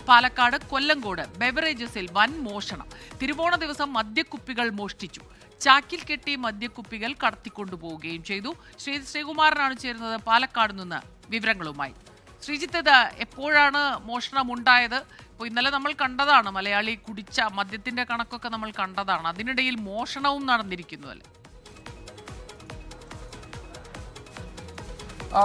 പാലക്കാട് കൊല്ലങ്കോട് ബെവറേജസിൽ വൻ മോഷണം. തിരുവോണ ദിവസം മദ്യക്കുപ്പികൾ മോഷ്ടിച്ചു. ചാക്കിൽ കെട്ടി മദ്യക്കുപ്പികൾ കടത്തിക്കൊണ്ടുപോവുകയും ചെയ്തു. ശ്രീകുമാരനാണ് ചേരുന്നത് പാലക്കാട് നിന്ന് വിവരങ്ങളുമായി. ശ്രീജിത്ത്, ഇത് എപ്പോഴാണ് മോഷണം ഉണ്ടായത്? ഇപ്പോൾ ഇന്നലെ നമ്മൾ കണ്ടതാണ്, മലയാളി കുടിച്ച മദ്യത്തിന്റെ കണക്കൊക്കെ നമ്മൾ കണ്ടതാണ്. അതിനിടയിൽ മോഷണവും നടന്നിരിക്കുന്നു അല്ലേ?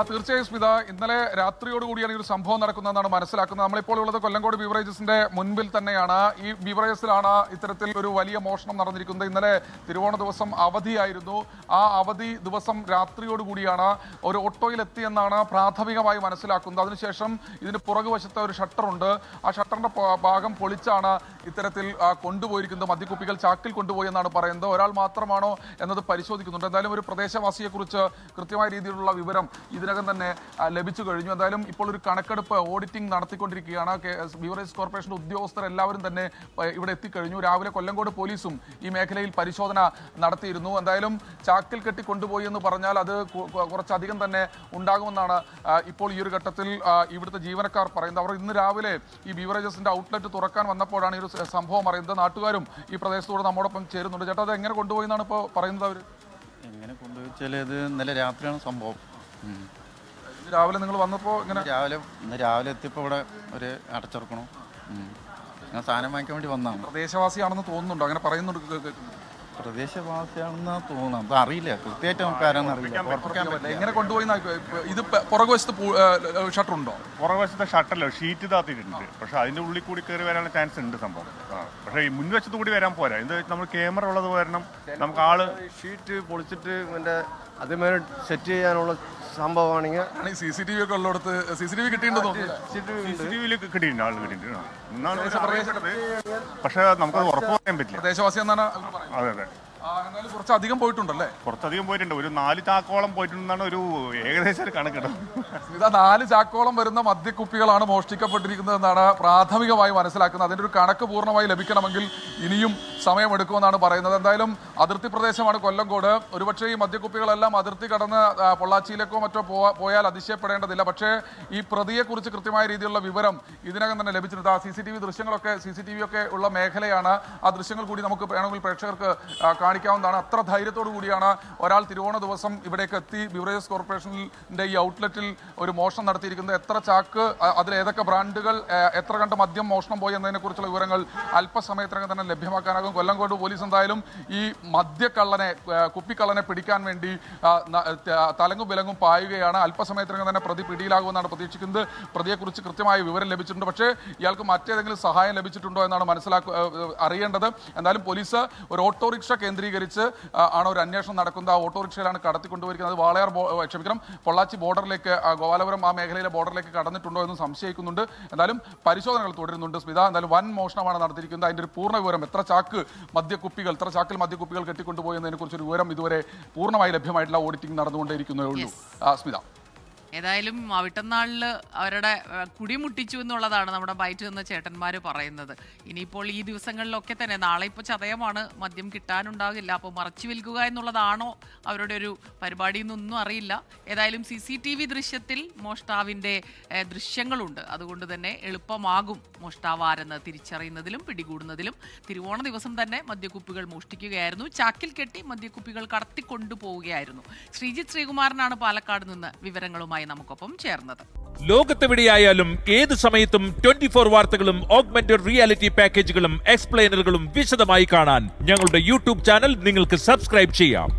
തീർച്ചയായും സ്മിത, ഇന്നലെ രാത്രിയോടുകൂടിയാണ് ഈ ഒരു സംഭവം നടക്കുന്നതെന്നാണ് മനസ്സിലാക്കുന്നത്. നമ്മളിപ്പോൾ ഉള്ളത് കൊല്ലങ്കോട് ബീവറേജസിന്റെ മുൻപിൽ തന്നെയാണ്. ഈ ബീവറേജസിലാണ് ഇത്തരത്തിൽ ഒരു വലിയ മോഷണം നടന്നിരിക്കുന്നത്. ഇന്നലെ തിരുവോണ ദിവസം അവധിയായിരുന്നു. ആ അവധി ദിവസം രാത്രിയോടുകൂടിയാണ് ഒരു ഓട്ടോയിലെത്തി എന്നാണ് പ്രാഥമികമായി മനസ്സിലാക്കുന്നത്. അതിനുശേഷം ഇതിന് പുറകുവശത്തെ ഒരു ഷട്ടറുണ്ട്. ആ ഷട്ടറിന്റെ ഭാഗം പൊളിച്ചാണ് ഇത്തരത്തിൽ കൊണ്ടുപോയിരിക്കുന്നത്. മദ്യക്കുപ്പികൾ ചാക്കിൽ കൊണ്ടുപോയി എന്നാണ് പറയുന്നത്. ഒരാൾ മാത്രമാണോ എന്നത് പരിശോധിക്കുന്നുണ്ട്. എന്തായാലും ഒരു പ്രദേശവാസിയെക്കുറിച്ച് കൃത്യമായ രീതിയിലുള്ള വിവരം ഇതിനകം തന്നെ ലഭിച്ചു കഴിഞ്ഞു. എന്തായാലും ഇപ്പോൾ ഒരു കണക്കെടുപ്പ് ഓഡിറ്റിംഗ് നടത്തിക്കൊണ്ടിരിക്കുകയാണ്. ബീവറേജ് കോർപ്പറേഷൻ ഉദ്യോഗസ്ഥർ എല്ലാവരും തന്നെ ഇവിടെ എത്തിക്കഴിഞ്ഞു. രാവിലെ കൊല്ലങ്കോട് പോലീസും ഈ മേഖലയിൽ പരിശോധന നടത്തിയിരുന്നു. എന്തായാലും ചാക്കിൽ കെട്ടി കൊണ്ടുപോയി എന്ന് പറഞ്ഞാൽ അത് കുറച്ചധികം തന്നെ ഉണ്ടാകുമെന്നാണ് ഇപ്പോൾ ഈ ഒരു ഘട്ടത്തിൽ ഇവിടുത്തെ ജീവനക്കാർ പറയുന്നത്. അവർ ഇന്ന് രാവിലെ ഈ ബീവറേജസിന്റെ ഔട്ട്ലെറ്റ് തുറക്കാൻ വന്നപ്പോഴാണ് ഈ ഒരു സംഭവം അറിയുന്നത്. നാട്ടുകാരും ഈ പ്രദേശത്തോട് നമ്മോടൊപ്പം ചേരുന്നുണ്ട്. ചേട്ടാ, അത് എങ്ങനെ കൊണ്ടുപോയി എന്നാണ് ഇപ്പോൾ പറയുന്നത്? അവർ എങ്ങനെ കൊണ്ടുപോയിച്ചാൽ ഇത് ഇന്നലെ രാത്രിയാണ് സംഭവം. രാവിലെ നിങ്ങൾ വന്നപ്പോൾ ഇന്ന് രാവിലെ എത്തിയപ്പോൾ ഇവിടെ ഒരു അടച്ചിറക്കണം. ഞാൻ സാധനം വാങ്ങിക്കാൻ വേണ്ടി വന്നതാണ്. പ്രദേശവാസിയാണെന്ന് തോന്നുന്നുണ്ടോ? അങ്ങനെ പറയുന്നുണ്ട്. പ്രദേശവാസിയാണെന്ന് തോന്നുന്നു. അത് അറിയില്ല, കൃത്യമായിട്ട് നമുക്ക് ആരാന്ന് അറിയില്ല. എങ്ങനെ കൊണ്ടുപോയി? ഇത് പുറകുവശത്ത് ഷട്ടറുണ്ടോ? പുറകുവശത്തെ ഷട്ടറിലോ ഷീറ്റ് താത്തിയിട്ടുണ്ട്. പക്ഷെ അതിന്റെ ഉള്ളിൽ കൂടി കയറി വരാനുള്ള ചാൻസ് ഉണ്ട് സംഭവം. പക്ഷേ ഈ മുൻവശത്ത് കൂടി വരാൻ പോരാ. ഇത് നമ്മൾ ക്യാമറ ഉള്ളത് കാരണം നമുക്ക് ആള് ഷീറ്റ് പൊളിച്ചിട്ട് അതേമാതിരി സെറ്റ് ചെയ്യാനുള്ള സംഭവമാണെങ്കിൽ CCTV ഒക്കെ ഉള്ളിടത്ത് CCTV കിട്ടിയിട്ടുണ്ട്. CCTV കിട്ടിയിട്ടുണ്ട്, ആള് കിട്ടിയിട്ടുണ്ട്. പക്ഷെ നമുക്കത് ഉറപ്പ് പറയാൻ പറ്റില്ല. പ്രദേശവാസി എന്നാണ്. അതെ അതെ, കുറച്ചധികം പോയിട്ടുണ്ടല്ലേ? കുറച്ചധികം പോയിട്ടുണ്ട്. ഒരു 4 ചാക്കോളം പോയിട്ടുണ്ടെന്നാണ് ഒരു ഏകദേശം ഒരു കണക്കിടും. 4 ചാക്കോളം വരുന്ന മദ്യക്കുപ്പികളാണ് മോഷ്ടിക്കപ്പെട്ടിരിക്കുന്നതെന്നാണ് പ്രാഥമികമായി മനസ്സിലാക്കുന്നത്. അതിൻ്റെ ഒരു കണക്ക് പൂർണ്ണമായി ലഭിക്കണമെങ്കിൽ ഇനിയും സമയമെടുക്കുമെന്നാണ് പറയുന്നത്. എന്തായാലും അതിർത്തി പ്രദേശമാണ് കൊല്ലങ്കോട്. ഒരുപക്ഷെ ഈ മദ്യക്കുപ്പികളെല്ലാം അതിർത്തി കടന്ന് പൊള്ളാച്ചിയിലേക്കോ മറ്റോ പോയാൽ അതിശയപ്പെടേണ്ടതില്ല. പക്ഷേ ഈ പ്രതിയെക്കുറിച്ച് കൃത്യമായ രീതിയിലുള്ള വിവരം ഇതിനകം തന്നെ ലഭിച്ചിട്ടുണ്ട്. ആ CCTV ഒക്കെ ഉള്ള മേഖലയാണ്. ആ ദൃശ്യങ്ങൾ കൂടി നമുക്ക് വേണമെങ്കിൽ പ്രേക്ഷകർക്ക് കാണിക്കാവുന്നതാണ്. അത്ര ധൈര്യത്തോടു കൂടിയാണ് ഒരാൾ തിരുവോണ ദിവസം ഇവിടേക്ക് എത്തി ബീവറേജസ് കോർപ്പറേഷനിന്റെ ഈ ഔട്ട്ലെറ്റിൽ ഒരു മോഷണം നടത്തിയിരിക്കുന്നത്. എത്ര ചാക്ക്, അതിൽ ഏതൊക്കെ ബ്രാൻഡുകൾ, എത്ര കണ്ട് മദ്യം മോഷണം പോയി എന്നതിനെ കുറിച്ചുള്ള വിവരങ്ങൾ അല്പസമയത്തിനകം തന്നെ ലഭ്യമാക്കാനാകും. കൊല്ലങ്കോട് പോലീസ് എന്തായാലും ഈ കുപ്പിക്കള്ളനെ പിടിക്കാൻ വേണ്ടി തലങ്ങും വിലങ്ങും പായുകയാണ്. അല്പസമയത്തിനകം തന്നെ പ്രതി പിടിയിലാകുമെന്നാണ് പ്രതീക്ഷിക്കുന്നത്. പ്രതിയെക്കുറിച്ച് കൃത്യമായ വിവരം ലഭിച്ചിട്ടുണ്ട്. പക്ഷേ ഇയാൾക്ക് മറ്റേതെങ്കിലും സഹായം ലഭിച്ചിട്ടുണ്ടോ എന്നാണ് അറിയേണ്ടത്. എന്തായാലും പോലീസ് ഒരു ഓട്ടോറിക്ഷ കേന്ദ്രീകരിച്ച് ആണ് ഒരു അന്വേഷണം നടക്കുന്നത്. ആ ഓട്ടോറിക്ഷയിലാണ് കടത്തിക്കൊണ്ടുപോയിരിക്കുന്നത്. പൊള്ളാച്ചി ബോർഡറിലേക്ക്, ഗോപാലപുരം ആ മേഖലയിലെ ബോർഡറിലേക്ക് കടന്നിട്ടുണ്ടോ എന്ന് സംശയിക്കുന്നുണ്ട്. എന്തായാലും പരിശോധനകൾ തുടരുന്നുണ്ട്. സ്മിത, എന്തായാലും വൻ മോഷണമാണ് നടത്തിയിരിക്കുന്നത്. അതിൻ്റെ ഒരു പൂർണ്ണ വിവരം, എത്ര ചാക്കിൽ മദ്യക്കുപ്പികൾ കെട്ടിക്കൊണ്ടുപോയി എന്നതിനെ കുറിച്ചൊരു വിവരം ഇതുവരെ പൂർണ്ണമായി ലഭ്യമായിട്ടുള്ള ഓഡിറ്റിംഗ് നടന്നുകൊണ്ടേയിരിക്കുന്നേ ഉള്ളൂ. സ്മിത, ഏതായാലും അവിട്ടനാളില് അവരുടെ കുടിമുട്ടിച്ചു എന്നുള്ളതാണ് നമ്മുടെ ബൈറ്റ് എന്ന ചേട്ടന്മാർ പറയുന്നത്. ഇനിയിപ്പോൾ ഈ ദിവസങ്ങളിലൊക്കെ തന്നെ, നാളെ ഇപ്പോൾ ചതയമാണ്, മദ്യം കിട്ടാനുണ്ടാകില്ല. അപ്പോൾ മറച്ചു വിൽക്കുക എന്നുള്ളതാണോ അവരുടെ ഒരു പരിപാടി എന്നൊന്നും അറിയില്ല. ഏതായാലും CCTV ദൃശ്യത്തിൽ മോഷ്ടാവിൻ്റെ ദൃശ്യങ്ങളുണ്ട്. അതുകൊണ്ട് തന്നെ എളുപ്പമാകും മോഷ്ടാവാരെന്ന് തിരിച്ചറിയുന്നതിലും പിടികൂടുന്നതിലും. തിരുവോണ ദിവസം തന്നെ മദ്യക്കുപ്പികൾ മോഷ്ടിക്കുകയായിരുന്നു. ചാക്കിൽ കെട്ടി മദ്യക്കുപ്പികൾ കടത്തിക്കൊണ്ടുപോവുകയായിരുന്നു. ശ്രീകുമാരനാണ് പാലക്കാട് നിന്ന് വിവരങ്ങളുമായി നമുക്കൊപ്പം ചേർന്നത്. ലോകത്തെവിടെയായാലും ഏത് സമയത്തും 24 വാർത്തകളും ഓഗ്മെന്റഡ് റിയാലിറ്റി പാക്കേജുകളും എക്സ്പ്ലെയിനറുകളും വിശദമായി കാണാൻ ഞങ്ങളുടെ YouTube ചാനൽ നിങ്ങൾക്ക് സബ്സ്ക്രൈബ് ചെയ്യാം.